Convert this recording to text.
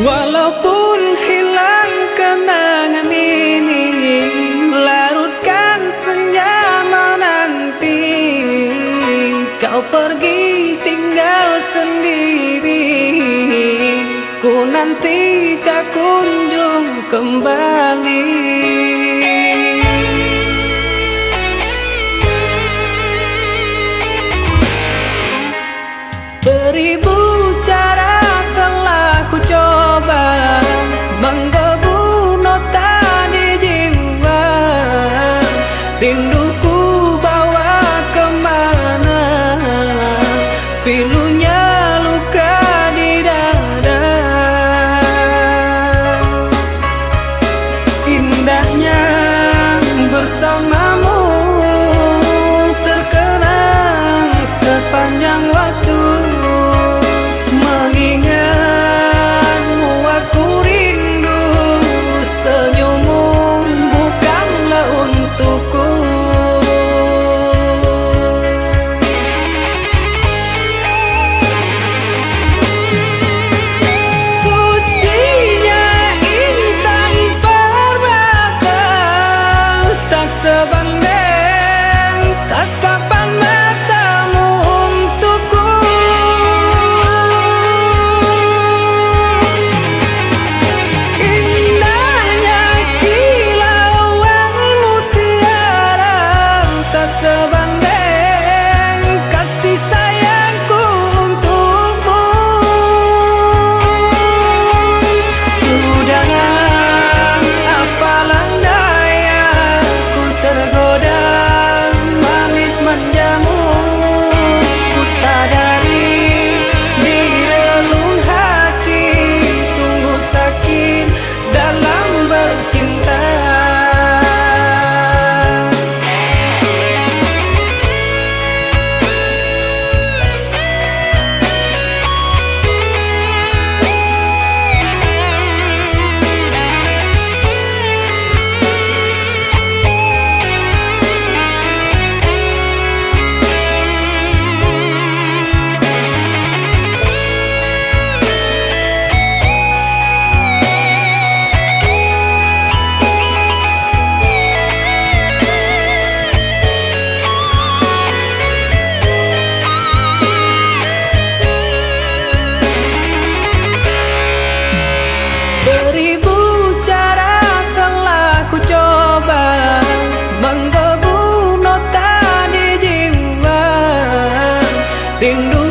Walaupun hilang kenangan ini, larutkan senja menanti. Kau pergi tinggal sendiri, ku nanti tak kunjung kembali. Beribu cara telah ku coba menggebu nota di jiwa. Rinduku bawa kemana, pilunya luka di dada. Indahnya bersamamu terkenang sepanjang waktu. Mengingatmu aku rindu, senyummu bukanlah untukku. Sucinya intan permata, tak sebanding tatapan matamu untukku. Indahnya kilauan mutiara, tak sebanding kasih sayangku untukmu. Sudah apalah daya, ku tergoda manis manjamu. Ku sadari di relung hati sungguh sakit dalam bercinta. Beribu cara telah ku coba menggebu nota di jiwa. Rindu